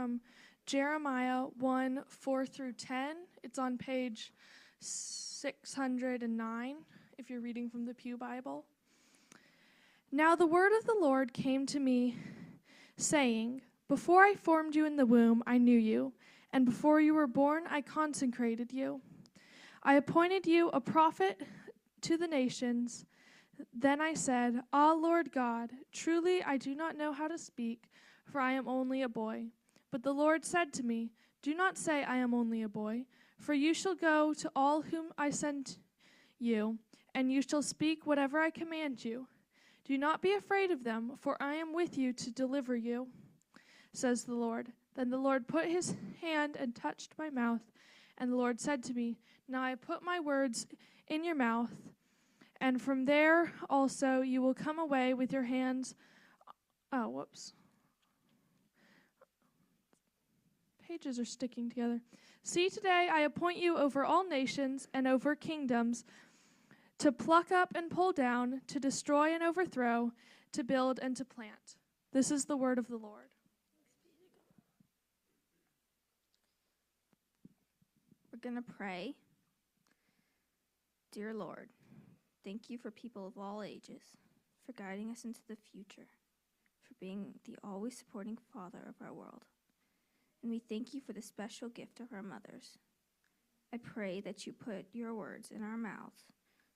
from Jeremiah 1, 4 through 10. It's on page 609 if you're reading from the Pew Bible. Now the word of the Lord came to me, saying, Before I formed you in the womb, I knew you, and before you were born, I consecrated you. I appointed you a prophet to the nations. Then I said, Ah, Lord God, truly I do not know how to speak, for I am only a boy. But the Lord said to me, Do not say I am only a boy, for you shall go to all whom I send you, and you shall speak whatever I command you. Do not be afraid of them, for I am with you to deliver you, says the Lord. Then the Lord put his hand and touched my mouth, and the Lord said to me, Now I put my words in your mouth, and from there also you will come away with your hands. Pages are sticking together. See, today I appoint you over all nations and over kingdoms, to pluck up and pull down, to destroy and overthrow, to build and to plant. This is the word of the Lord. We're going to pray. Dear Lord, thank you for people of all ages, for guiding us into the future, for being the always supporting Father of our world. And we thank you for the special gift of our mothers. I pray that you put your words in our mouths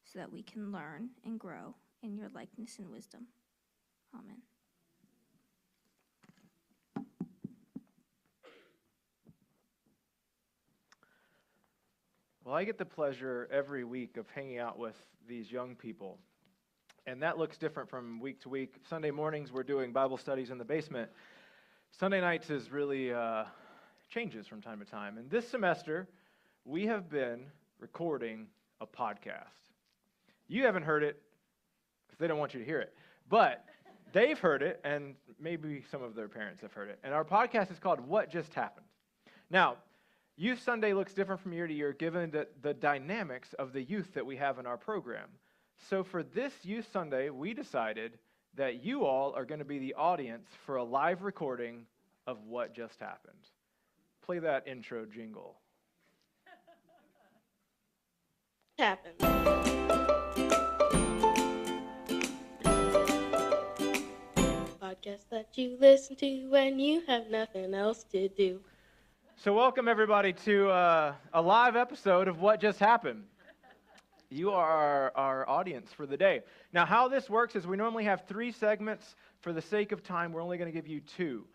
so that we can learn and grow in your likeness and wisdom. Amen. Well, I get the pleasure every week of hanging out with these young people. And that looks different from week to week. Sunday mornings, we're doing Bible studies in the basement. Sunday nights is really changes from time to time. And this semester, we have been recording a podcast. You haven't heard it because they don't want you to hear it. But they've heard it, and maybe some of their parents have heard it. And our podcast is called What Just Happened. Now, Youth Sunday looks different from year to year given the dynamics of the youth that we have in our program. So for this Youth Sunday, we decided that you all are going to be the audience for a live recording of What Just Happened. Play that intro jingle. Happened. Podcast that you listen to when you have nothing else to do. So welcome everybody to a live episode of What Just Happened. You are our audience for the day. Now how this works is we normally have 3 segments. For the sake of time, we're only going to give you 2.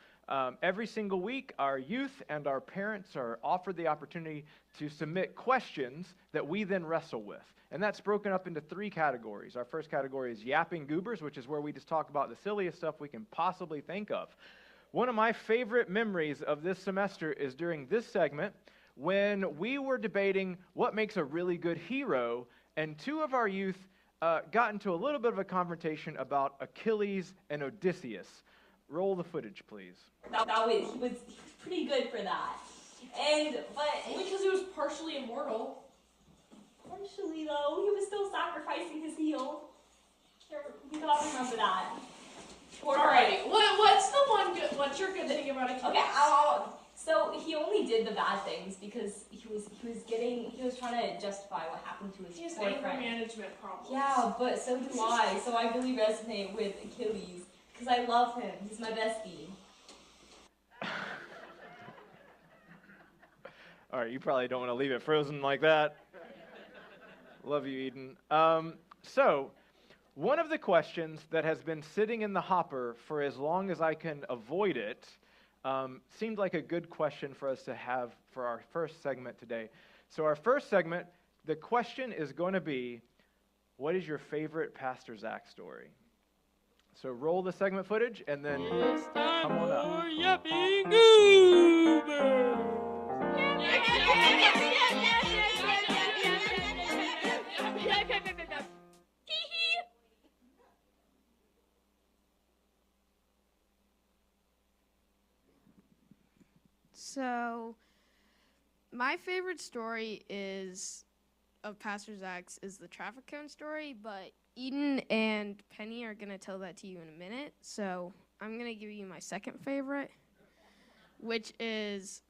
Every single week, our youth and our parents are offered the opportunity to submit questions that we then wrestle with. And that's broken up into 3 categories. Our first category is Yapping Goobers, which is where we just talk about the silliest stuff we can possibly think of. One of my favorite memories of this semester is during this segment when we were debating what makes a really good hero, and 2 of our youth got into a little bit of a confrontation about Achilles and Odysseus. Roll the footage, please. He was pretty good for that. But only because he was partially immortal. Partially though, he was still sacrificing his heel. We gotta remember that. Alright, what's your good thing about Achilles? Okay, so he only did the bad things because he was trying to justify what happened to his boyfriend. He has anger management problems. Yeah, but so do I. So I really resonate with Achilles because I love him. He's my bestie. All right, you probably don't want to leave it frozen like that. Love you, Eden. So, one of the questions that has been sitting in the hopper for as long as I can avoid it seemed like a good question for us to have for our first segment today. So our first segment, the question is going to be, what is your favorite Pastor Zach story? So roll the segment footage and then come on up. Yapping Goobers. So, my favorite story of Pastor Zach's is the traffic cone story, but Eden and Penny are going to tell that to you in a minute. So, I'm going to give you my second favorite, which is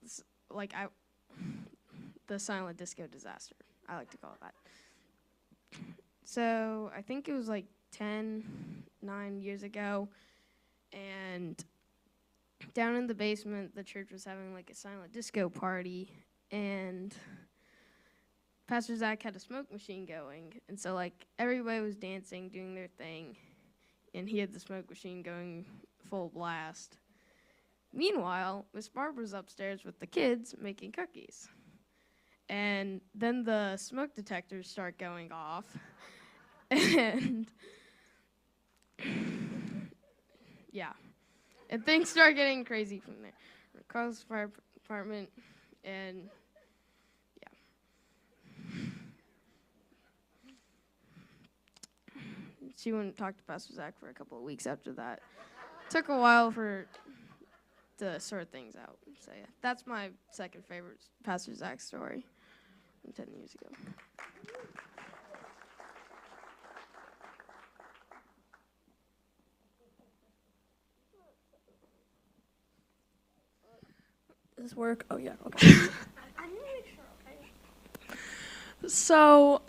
the silent disco disaster. I like to call it that. So I think it was 9 years ago, and down in the basement, the church was having a silent disco party, and Pastor Zach had a smoke machine going, and so everybody was dancing, doing their thing, and he had the smoke machine going full blast. Meanwhile, Miss Barbara's upstairs with the kids making cookies. And then the smoke detectors start going off. And yeah. And things start getting crazy from there. Calls the fire department, and yeah. She wouldn't talk to Pastor Zach for a couple of weeks after that. Took a while to sort things out. So yeah, that's my second favorite Pastor Zach story from 10 years ago. Does this work? Oh, yeah, okay. So,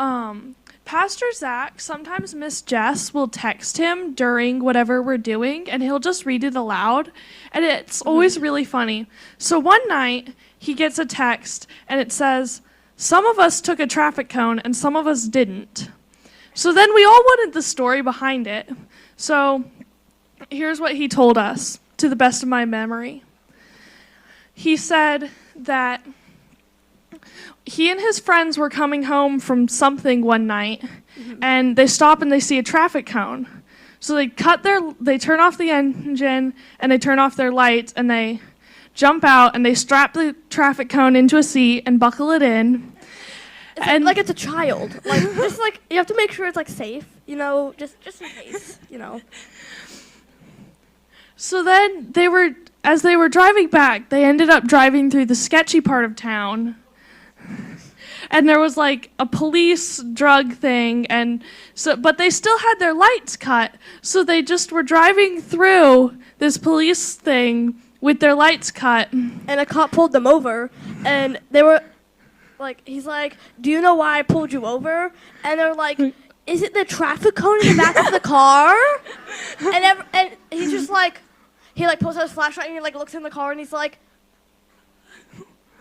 Pastor Zach, sometimes Miss Jess will text him during whatever we're doing, and he'll just read it aloud, and it's always really funny. So one night, he gets a text, and it says, "Some of us took a traffic cone, and some of us didn't." So then we all wanted the story behind it. So here's what he told us, to the best of my memory. He said that he and his friends were coming home from something one night, and they stop and they see a traffic cone. So they turn off the engine, and they turn off their lights, and they jump out, and they strap the traffic cone into a seat and buckle it in. It's like it's a child. Just you have to make sure it's safe, just in case, So then as they were driving back, they ended up driving through the sketchy part of town. And there was a police drug thing, but they still had their lights cut, so they just were driving through this police thing with their lights cut. And a cop pulled them over, and they were he's like, "Do you know why I pulled you over?" And they're like, "Is it the traffic cone in the back of the car?" And he's just he pulls out his flashlight and he looks in the car and he's like,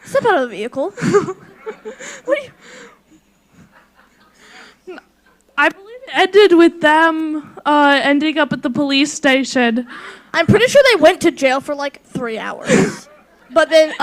"Step out of the vehicle." What do you? I believe it ended with them ending up at the police station. I'm pretty sure they went to jail for 3 hours. But then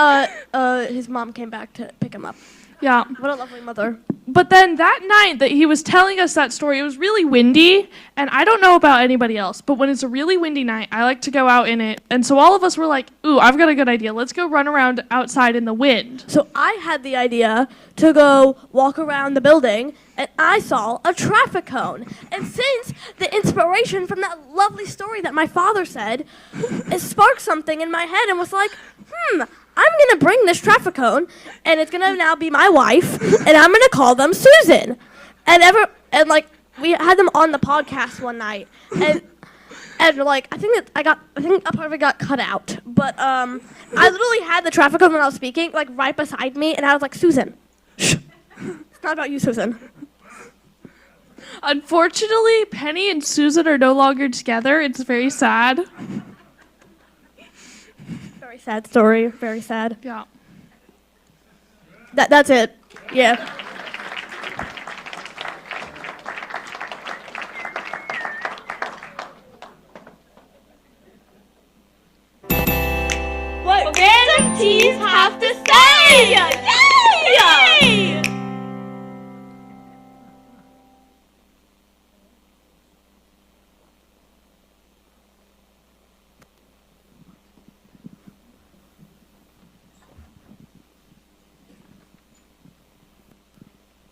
his mom came back to pick him up. Yeah. What a lovely mother. But then that night that he was telling us that story, it was really windy, and I don't know about anybody else, but when it's a really windy night, I like to go out in it. And so all of us were like, "Ooh, I've got a good idea. Let's go run around outside in the wind." So I had the idea to go walk around the building, and I saw a traffic cone. And since the inspiration from that lovely story that my father said, it sparked something in my head and was like, I'm going to bring this traffic cone, and it's going to now be my wife, and I'm going to call them Susan. And we had them on the podcast one night, and I think a part of it got cut out, but I literally had the traffic cone when I was speaking, right beside me, and I was like, "Susan, shh, it's not about you, Susan." Unfortunately, Penny and Susan are no longer together. It's very sad. Very sad story. Very sad. Yeah. That's it. Yeah. What random teens have to say! Yay!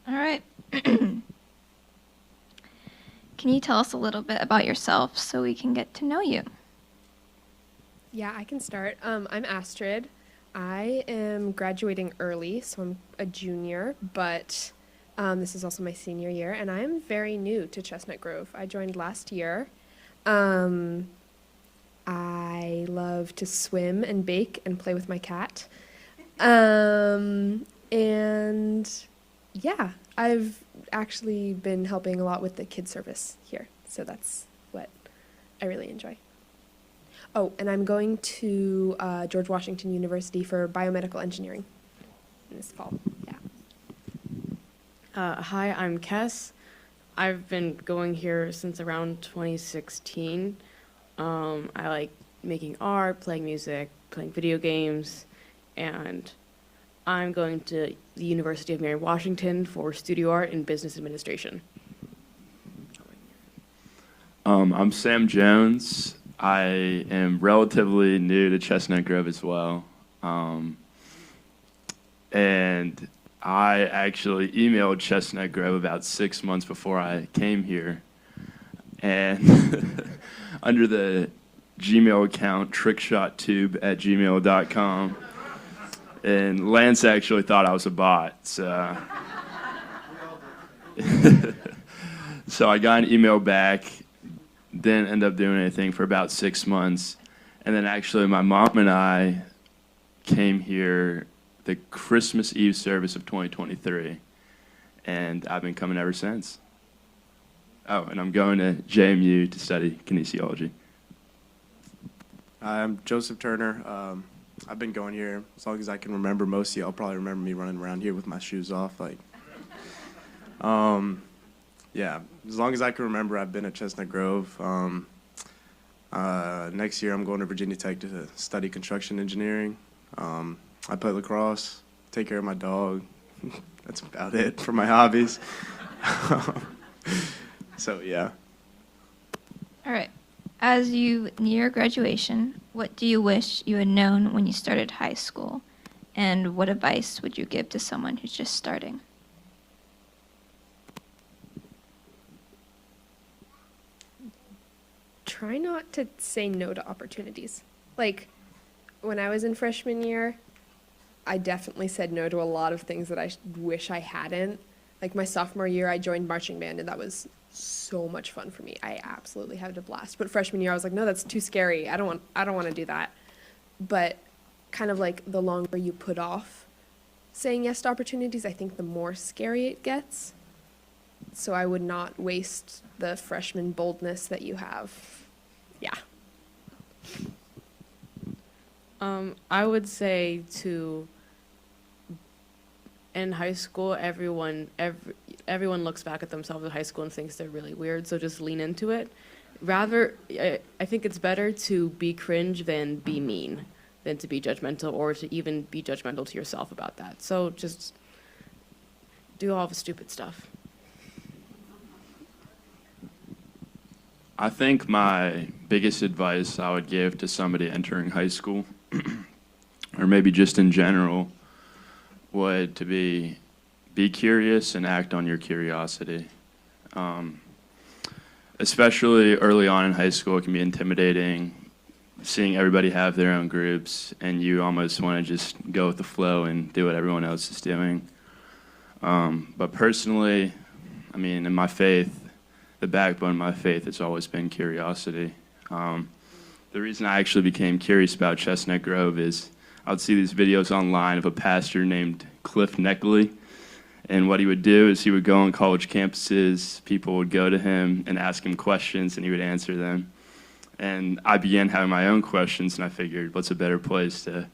All right. Can you tell us a little bit about yourself so we can get to know you? Yeah, I can start. I'm Astrid. I am graduating early, so I'm a junior, but this is also my senior year, and I am very new to Chestnut Grove. I joined last year. I I love to swim and bake and play with my cat. And yeah, I've actually been helping a lot with the kids service here. So that's what I really enjoy. Oh, and I'm going to George Washington University for biomedical engineering this fall. Yeah. Hi, I'm Kess. I've been going here since around 2016. I like making art, playing music, playing video games, and I'm going to the University of Mary Washington for studio art and business administration. I'm Sam Jones. I am relatively new to Chestnut Grove as well. And I actually emailed Chestnut Grove about 6 months before I came here. And under the Gmail account, trickshottube@gmail.com. And Lance actually thought I was a bot, so. So I got an email back, didn't end up doing anything for about 6 months. And then actually my mom and I came here the Christmas Eve service of 2023. And I've been coming ever since. Oh, and I'm going to JMU to study kinesiology. I'm Joseph Turner. I've been going here as long as I can remember. Most of y'all probably remember me running around here with my shoes off. Yeah, as long as I can remember, I've been at Chestnut Grove. Next year, I'm going to Virginia Tech to study construction engineering. I play lacrosse, take care of my dog. That's about it for my hobbies. So, yeah. All right. As you near graduation, what do you wish you had known when you started high school? And what advice would you give to someone who's just starting? Try not to say no to opportunities. Like, when I was in freshman year, I definitely said no to a lot of things that I wish I hadn't. Like, my sophomore year, I joined marching band, and that was so much fun for me. I absolutely had a blast. But freshman year, I was like, no, that's too scary. I don't want to do that. But kind of like the longer you put off saying yes to opportunities, I think the more scary it gets. So I would not waste the freshman boldness that you have. Yeah. I would say in high school, everyone looks back at themselves in high school and thinks they're really weird, so just lean into it. Rather, I think it's better to be cringe than be mean, than to be judgmental or to even be judgmental to yourself about that. So just do all the stupid stuff. I think my biggest advice I would give to somebody entering high school, or maybe just in general, would to be curious and act on your curiosity. Especially early on in high school, it can be intimidating, seeing everybody have their own groups, and you almost want to just go with the flow and do what everyone else is doing. But personally, I mean, in my faith, the backbone of my faith has always been curiosity. The reason I actually became curious about Chestnut Grove is I would see these videos online of a pastor named Cliff Neckley, and what he would do is he would go on college campuses, people would go to him and ask him questions, and he would answer them. And I began having my own questions, and I figured, what's a better place to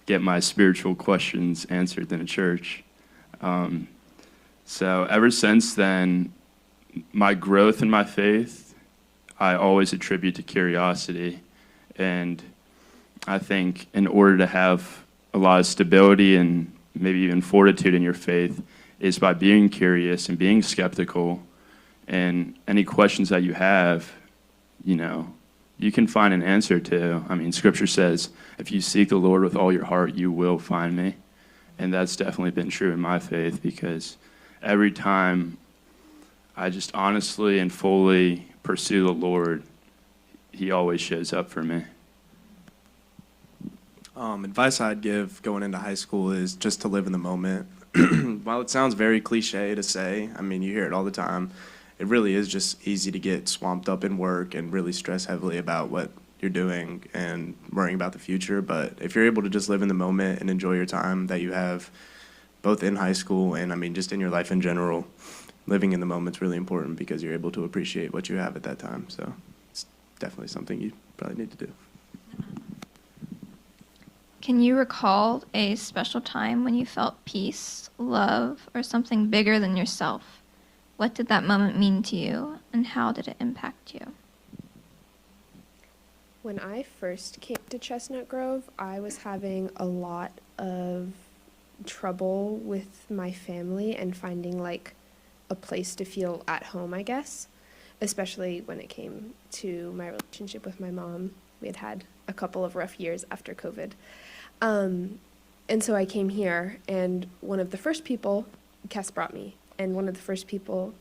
get my spiritual questions answered than a church? So ever since then, my growth in my faith, I always attribute to curiosity. And I think in order to have a lot of stability and maybe even fortitude in your faith is by being curious and being skeptical. And any questions that you have, you can find an answer to. I mean, Scripture says, if you seek the Lord with all your heart, you will find me. And that's definitely been true in my faith, because every time I just honestly and fully pursue the Lord, He always shows up for me. Advice I'd give going into high school is just to live in the moment. While it sounds very cliche to say, I mean, you hear it all the time, it really is just easy to get swamped up in work and really stress heavily about what you're doing and worrying about the future. But if you're able to just live in the moment and enjoy your time that you have, both in high school and, I mean, just in your life in general, living in the moment's really important because you're able to appreciate what you have at that time. So it's definitely something you probably need to do. Can you recall a special time when you felt peace, love, or something bigger than yourself? What did that moment mean to you, and how did it impact you? When I first came to Chestnut Grove, I was having a lot of trouble with my family and finding like a place to feel at home, I guess, especially when it came to my relationship with my mom. We had had a couple of rough years after COVID. And so I came here, and one of the first people, Cass brought me, and one of the first people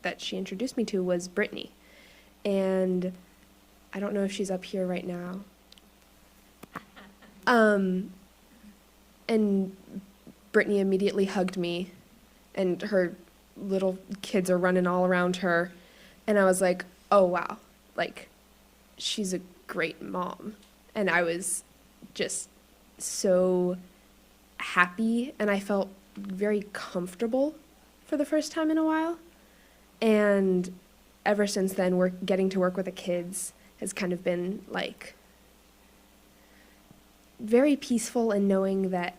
that she introduced me to was Brittany. And I don't know if she's up here right now. And Brittany immediately hugged me, and her little kids are running all around her. And I was like, oh, wow, like, she's a great mom. And I was just so happy, and I felt very comfortable for the first time in a while. And ever since then, getting to work with the kids has kind of been like very peaceful, and knowing that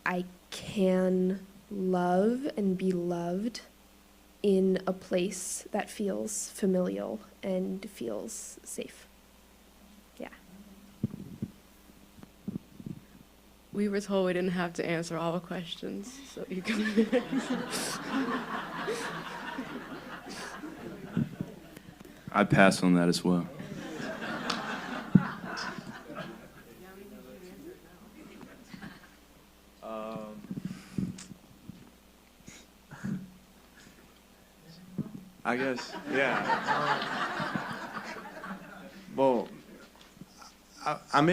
I can love and be loved in a place that feels familial and feels safe. Yeah. We were told we didn't have to answer all the questions, so you can. I pass on that as well. I guess, yeah. Well, I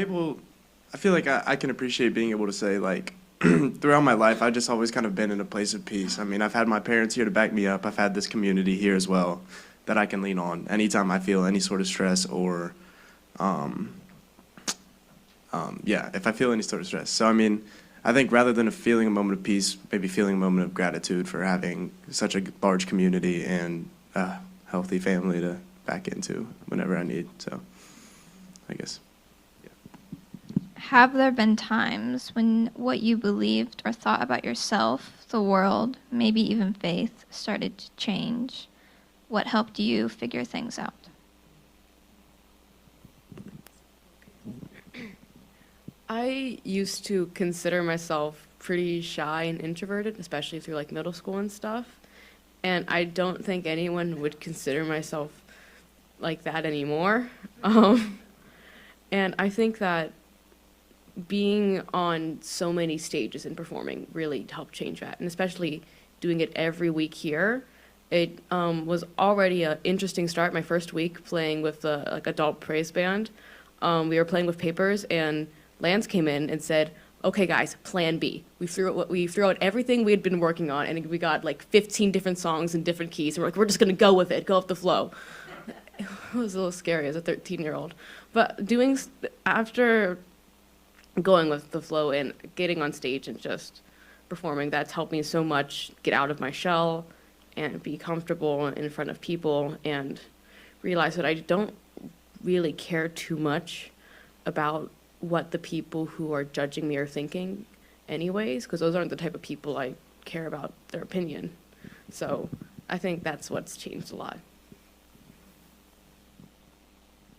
feel like I can appreciate being able to say, like, throughout my life, I've just always kind of been in a place of peace. I mean, I've had my parents here to back me up. I've had this community here as well that I can lean on anytime I feel any sort of stress or, if I feel any sort of stress. So, I mean, I think rather than feeling a moment of peace, maybe feeling a moment of gratitude for having such a large community and a healthy family to back into whenever I need. So, I guess. Have there been times when what you believed or thought about yourself, the world, maybe even faith, started to change? What helped you figure things out? I used to consider myself pretty shy and introverted, especially through like middle school and stuff. And I don't think anyone would consider myself like that anymore. And I think that being on so many stages and performing really helped change that, and especially doing it every week here. It was already an interesting start. My first week playing with the like adult praise band, we were playing with papers, and Lance came in and said, "Okay, guys, Plan B." We threw out everything we had been working on, and we got like 15 different songs in different keys. And we're like, we're just gonna go with it, go with the flow. It was a little scary as a 13-year-old, but after going with the flow and getting on stage and just performing, that's helped me so much get out of my shell and be comfortable in front of people and realize that I don't really care too much about what the people who are judging me are thinking anyways, because those aren't the type of people I care about their opinion. So I think that's what's changed a lot.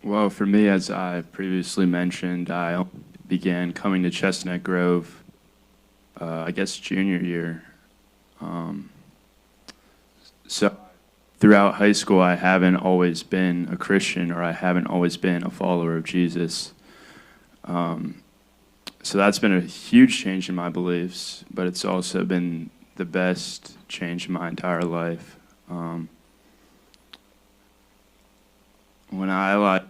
Well, for me, as I previously mentioned, I began coming to Chestnut Grove, I guess, junior year. So throughout high school, I haven't always been a Christian, or I haven't always been a follower of Jesus. So that's been a huge change in my beliefs, but it's also been the best change in my entire life. When I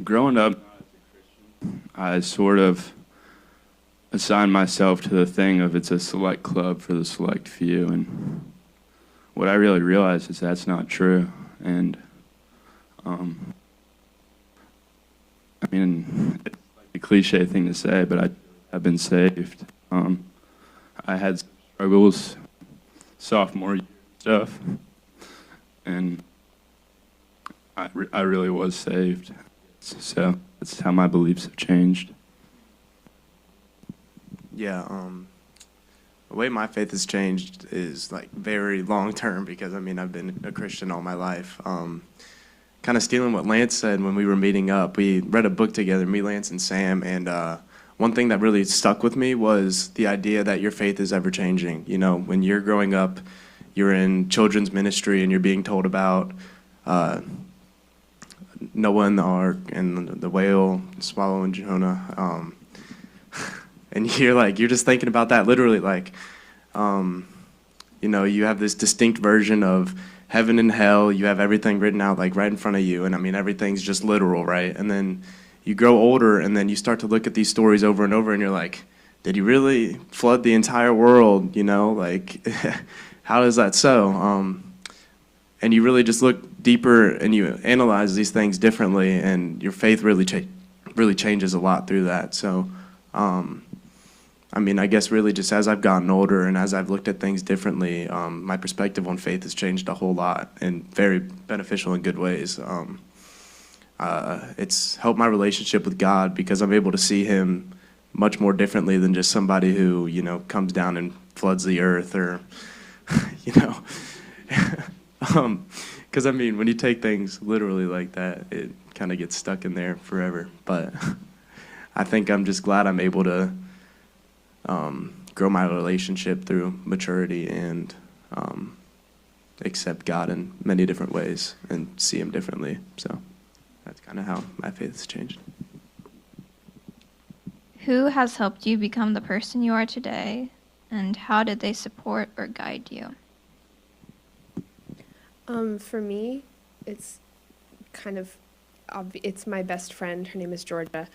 growing up, I sort of assign myself to the thing of it's a select club for the select few. And what I really realized is that's not true. And I mean, it's a cliche thing to say, but I've been saved. I had struggles sophomore year stuff, and I really was saved. So that's how my beliefs have changed. Yeah, the way my faith has changed is like very long term because I mean I've been a Christian all my life. Kind of stealing what Lance said when we were meeting up, we read a book together, me, Lance, and Sam, and one thing that really stuck with me was the idea that your faith is ever changing. You know, when you're growing up, you're in children's ministry and you're being told about Noah and the ark and the whale swallowing Jonah. And you're just thinking about that literally, like, you know, you have this distinct version of heaven and hell. You have everything written out like right in front of you, and I mean everything's just literal, right? And then you grow older, and then you start to look at these stories over and over, and you're like, did he really flood the entire world? You know, like, how is that so? And you really just look deeper, and you analyze these things differently, and your faith really changes a lot through that. So. I mean, I guess really just as I've gotten older and as I've looked at things differently, my perspective on faith has changed a whole lot in very beneficial and good ways. It's helped my relationship with God because I'm able to see him much more differently than just somebody who, you know, comes down and floods the earth or, you know. Because, I mean, when you take things literally like that, it kind of gets stuck in there forever. But I think I'm just glad I'm able to grow my relationship through maturity and accept God in many different ways and see him differently. So that's kind of how my faith has changed. Who has helped you become the person you are today, and how did they support or guide you? For me, it's kind of it's my best friend. Her name is Georgia.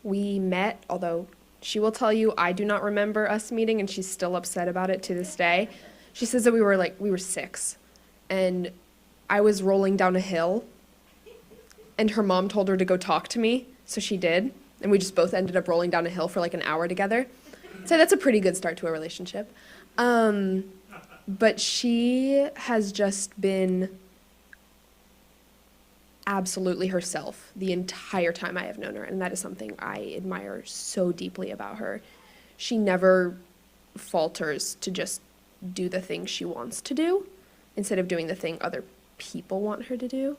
We met, although she will tell you I do not remember us meeting, and she's still upset about it to this day. She says that we were 6, and I was rolling down a hill, and her mom told her to go talk to me, so she did, and we just both ended up rolling down a hill for like an hour together. So that's a pretty good start to a relationship. But she has just been absolutely herself the entire time I have known her, and that is something I admire so deeply about her. She never falters to just do the thing she wants to do instead of doing the thing other people want her to do.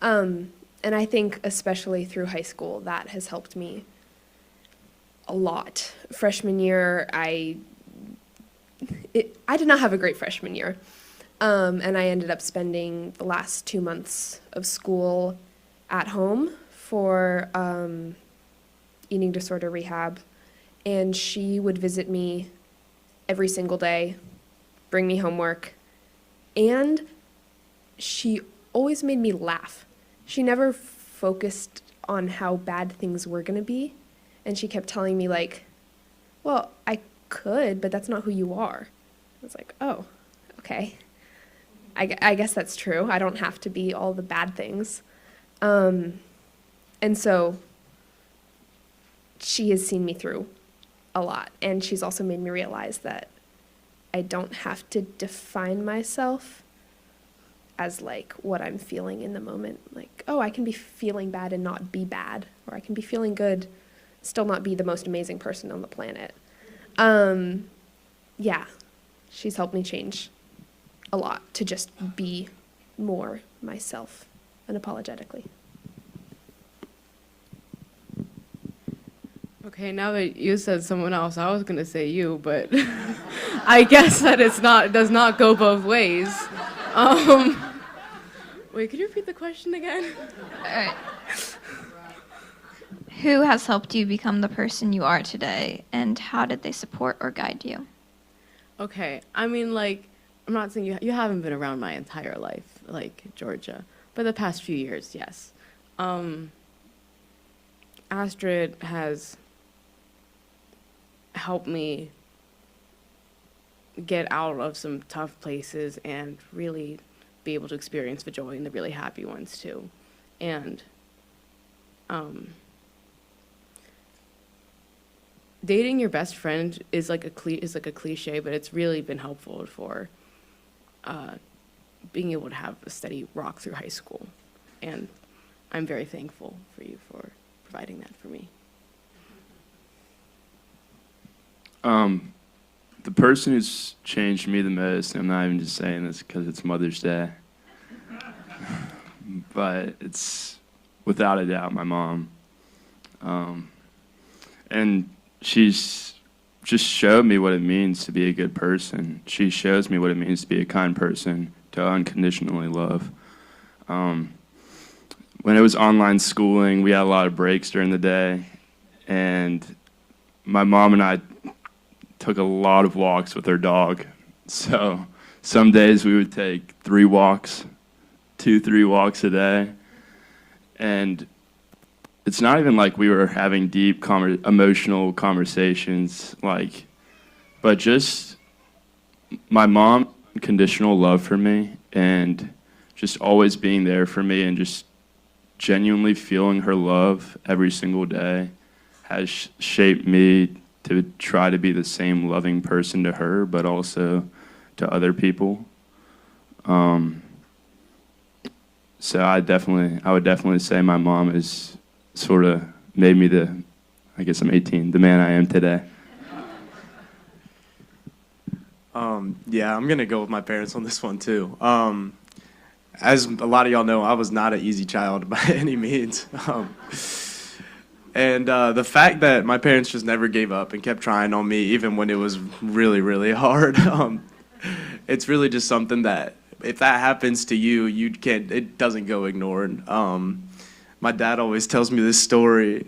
And I think especially through high school, that has helped me a lot. Freshman year, I did not have a great freshman year. And I ended up spending the last 2 months of school at home for eating disorder rehab. And she would visit me every single day, bring me homework. And she always made me laugh. She never focused on how bad things were going to be. And she kept telling me, like, well, I could, but that's not who you are. I was like, oh, okay. I guess that's true. I don't have to be all the bad things. And so she has seen me through a lot. And she's also made me realize that I don't have to define myself as like what I'm feeling in the moment. Like, oh, I can be feeling bad and not be bad. Or I can be feeling good, still not be the most amazing person on the planet. Yeah, she's helped me change a lot to just be more myself unapologetically. Okay, now that you said someone else, I was gonna say you, but I guess that it does not go both ways. Wait, could you repeat the question again? All right. Who has helped you become the person you are today, and how did they support or guide you? Okay, I mean, like, I'm not saying you haven't been around my entire life, like Georgia, but the past few years, yes. Astrid has helped me get out of some tough places and really be able to experience the joy and the really happy ones too. And dating your best friend is like a cliche, but it's really been helpful for being able to have a steady rock through high school. And I'm very thankful for you for providing that for me. The person who's changed me the most, and I'm not even just saying this because it's Mother's Day, but it's without a doubt my mom. And she's just showed me what it means to be a good person. She shows me what it means to be a kind person, to unconditionally love. When it was online schooling, we had a lot of breaks during the day, and my mom and I took a lot of walks with her dog. So some days we would take 3 walks, 2-3 walks a day. And it's not even like we were having deep emotional conversations, but just my mom's unconditional love for me and just always being there for me and just genuinely feeling her love every single day has shaped me to try to be the same loving person to her, but also to other people. So I would definitely say my mom has sort of made me I guess I'm 18, the man I am today. Yeah, I'm gonna go with my parents on this one too. As a lot of y'all know, I was not an easy child by any means. And the fact that my parents just never gave up and kept trying on me, even when it was really, really hard, it's really just something that if that happens to you, it doesn't go ignored. My dad always tells me this story.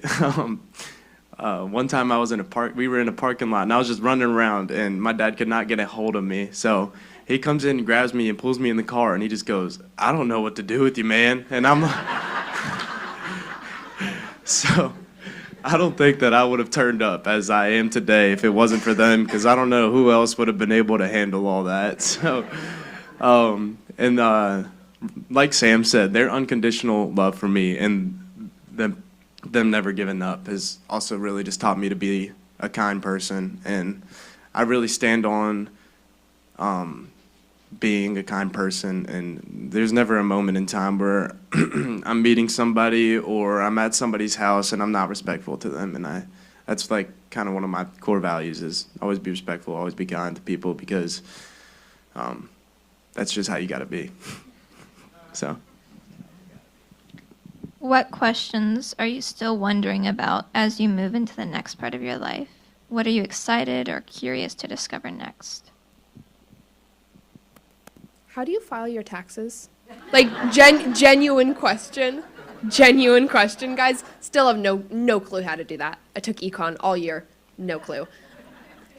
One time I was we were in a parking lot, and I was just running around, and my dad could not get a hold of me. So he comes in and grabs me and pulls me in the car, and he just goes, "I don't know what to do with you, man." And I'm like, so I don't think that I would have turned up as I am today if it wasn't for them, because I don't know who else would have been able to handle all that. So, like Sam said, their unconditional love for me and them never giving up has also really just taught me to be a kind person. And I really stand on being a kind person, and there's never a moment in time where I'm meeting somebody or I'm at somebody's house and I'm not respectful to them. And that's like kind of one of my core values is always be respectful, always be kind to people, because that's just how you got to be. So. What questions are you still wondering about as you move into the next part of your life? What are you excited or curious to discover next? How do you file your taxes? Like, genuine question. Genuine question, guys. Still have no clue how to do that. I took econ all year. No clue.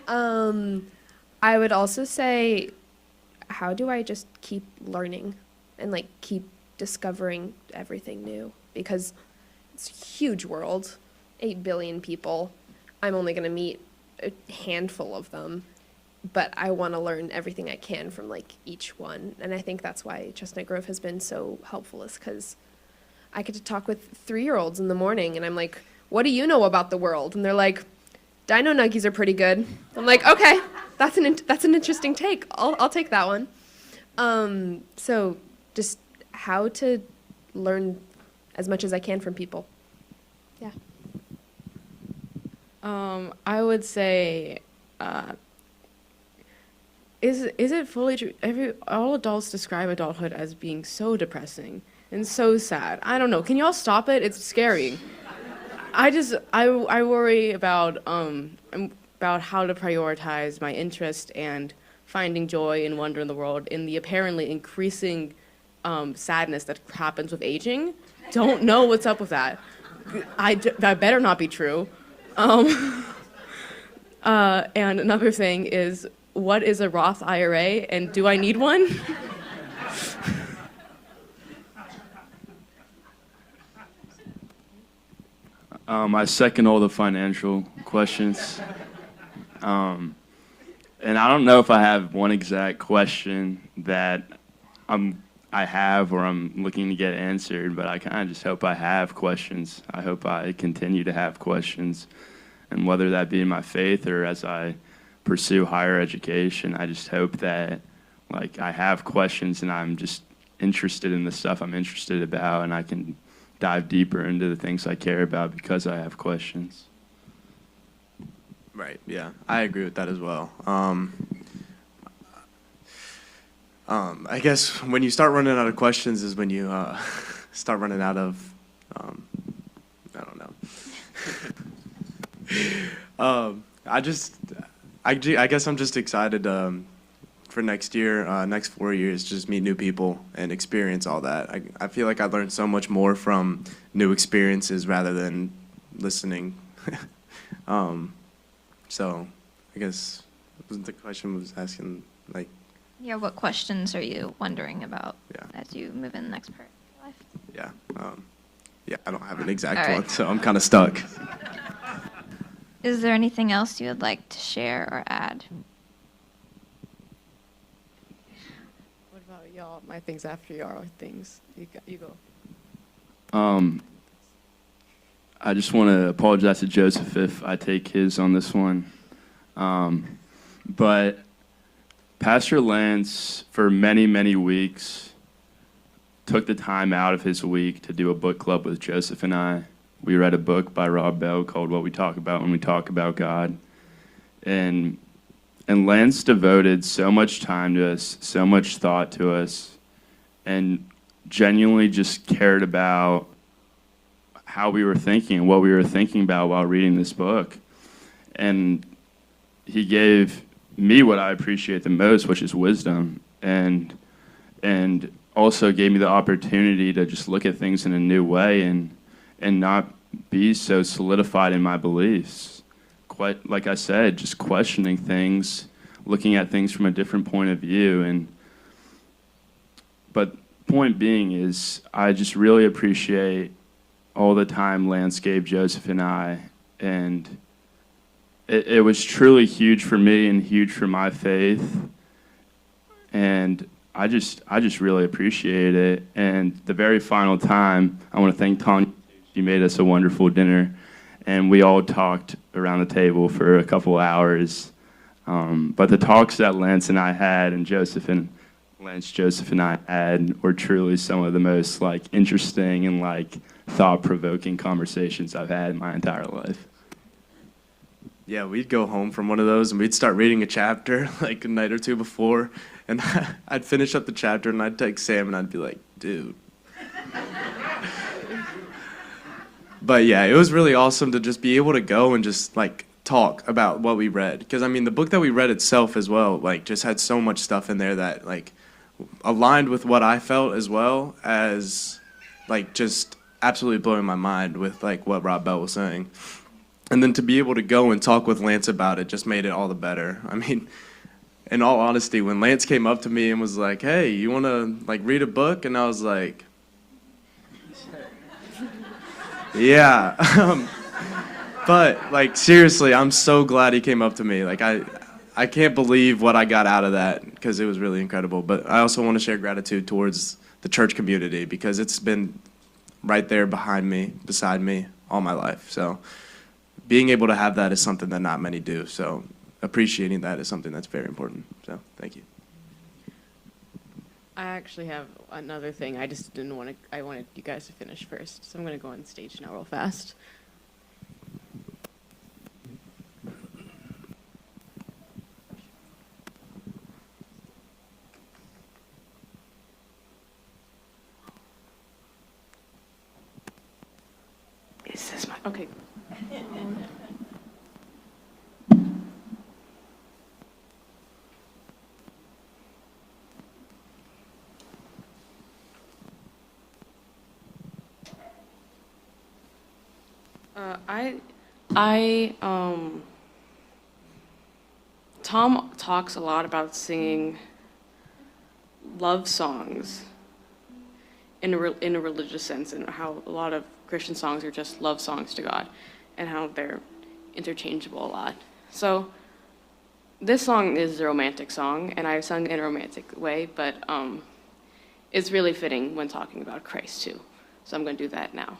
I would also say, how do I just keep learning and, like, keep discovering everything new? Because it's a huge world, 8 billion people. I'm only going to meet a handful of them. But I want to learn everything I can from, like, each one. And I think that's why Chestnut Grove has been so helpful, is because I get to talk with 3-year-olds in the morning, and I'm like, what do you know about the world? And they're like, Dino Nuggies are pretty good. I'm like, okay, that's an interesting take. I'll take that one. So just how to learn as much as I can from people. Yeah. I would say, is it fully true? All adults describe adulthood as being so depressing and so sad. I don't know. Can y'all stop it? It's scary. I worry about how to prioritize my interest and finding joy and wonder in the world in the apparently increasing sadness that happens with aging. Don't know what's up with that. That better not be true. And another thing is, what is a Roth IRA, and do I need one? I second all the financial questions. And I don't know if I have one exact question that I have or I'm looking to get answered, but I kind of just hope I have questions. I hope I continue to have questions. And whether that be in my faith or as I pursue higher education, I just hope that like I have questions and I'm just interested in the stuff I'm interested about, and I can dive deeper into the things I care about because I have questions. Right, yeah, I agree with that as well. I guess when you start running out of questions is when you start running out of, I don't know. I guess I'm just excited for next year, next 4 years, just meet new people and experience all that. I feel like I learned so much more from new experiences rather than listening. So I guess the question was asking, like, Yeah, what questions are you wondering about Yeah. as you move in the next part of your life? yeah, I don't have an exact All right. one, so I'm kind of stuck. Is there anything else you would like to share or add? What about y'all? My things after y'all things. You go. I just want to apologize to Joseph if I take his on this one. But Pastor Lance, for many, many weeks, took the time out of his week to do a book club with Joseph and I. We read a book by Rob Bell called What We Talk About When We Talk About God. And Lance devoted so much time to us, so much thought to us, and genuinely just cared about how we were thinking and what we were thinking about while reading this book. And he gave me what I appreciate the most, which is wisdom, and also gave me the opportunity to just look at things in a new way and not be so solidified in my beliefs. Quite like I said, just questioning things, looking at things from a different point of view. But point being is, I just really appreciate all the time Lance gave Joseph and I, and it was truly huge for me and huge for my faith, and I just really appreciate it. And the very final time, I want to thank Tanya. She made us a wonderful dinner, and we all talked around the table for a couple hours. But the talks that Lance and I had, and Joseph and I had, were truly some of the most like interesting and like thought-provoking conversations I've had in my entire life. Yeah, we'd go home from one of those and we'd start reading a chapter like a night or two before, and I'd finish up the chapter and I'd text Sam and I'd be like, dude. But yeah, it was really awesome to just be able to go and just like talk about what we read, because I mean the book that we read itself as well like just had so much stuff in there that like aligned with what I felt, as well as like just absolutely blowing my mind with like what Rob Bell was saying. And then to be able to go and talk with Lance about it just made it all the better. I mean, in all honesty, when Lance came up to me and was like, hey, you want to like read a book? And I was like, yeah. But like seriously, I'm so glad he came up to me. Like I can't believe what I got out of that, because it was really incredible. But I also want to share gratitude towards the church community, because it's been right there beside me all my life. So being able to have that is something that not many do. So appreciating that is something that's very important. So thank you. I actually have another thing. I just didn't want to. I wanted you guys to finish first, so I'm going to go on stage now real fast. Is this my okay? Tom talks a lot about singing love songs in a religious sense, and how a lot of Christian songs are just love songs to God, and how they're interchangeable a lot. So this song is a romantic song, and I sung in a romantic way, but it's really fitting when talking about Christ too. So I'm going to do that now.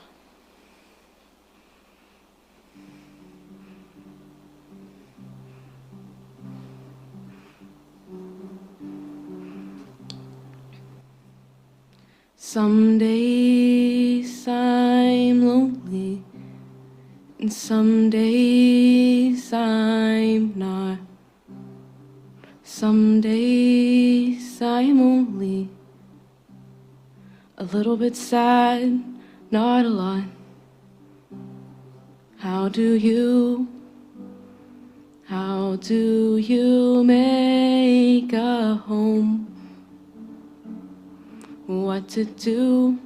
Some days I'm lonely, and some days I'm not. Some days I'm only a little bit sad, not a lot. How do you make a home? What to do?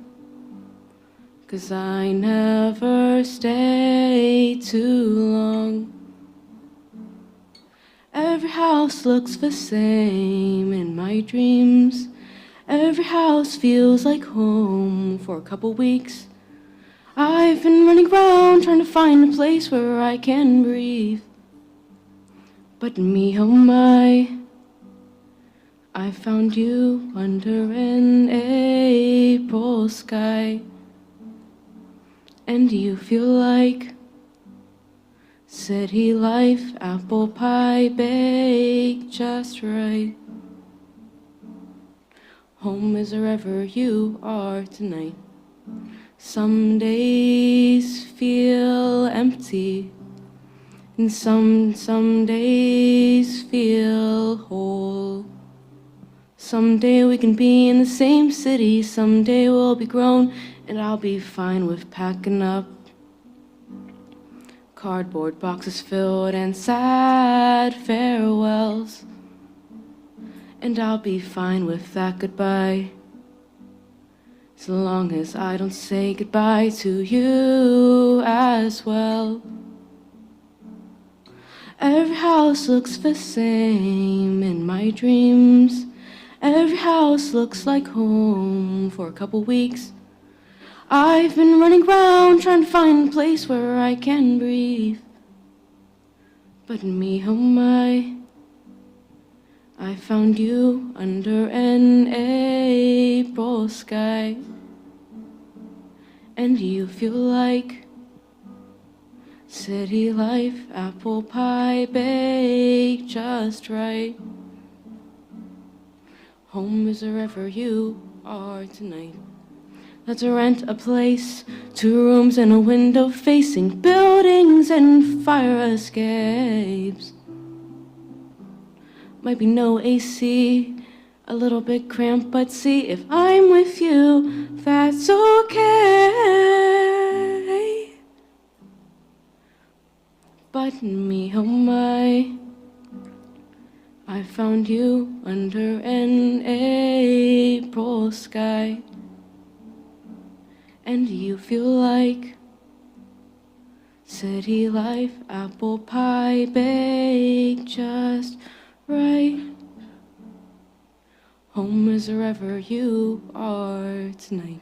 'Cause I never stay too long. Every house looks the same in my dreams. Every house feels like home for a couple weeks. I've been running around trying to find a place where I can breathe. But me, oh my, I found you under an April sky. And you feel like city life, apple pie baked just right. Home is wherever you are tonight. Some days feel empty, and some days feel whole. Someday we can be in the same city, someday we'll be grown, and I'll be fine with packing up cardboard boxes filled and sad farewells. And I'll be fine with that goodbye, so long as I don't say goodbye to you as well. Every house looks the same in my dreams. Every house looks like home for a couple weeks. I've been running around trying to find a place where I can breathe. But me, oh my, I found you under an April sky. And you feel like city life, apple pie baked just right. Home is wherever you are tonight. Let's rent a place, 2 rooms and a window facing buildings and fire escapes. Might be no AC, a little bit cramped, but see, if I'm with you, that's okay. But me, oh my, I found you under an April sky. And you feel like city life, apple pie baked just right. Home is wherever you are tonight.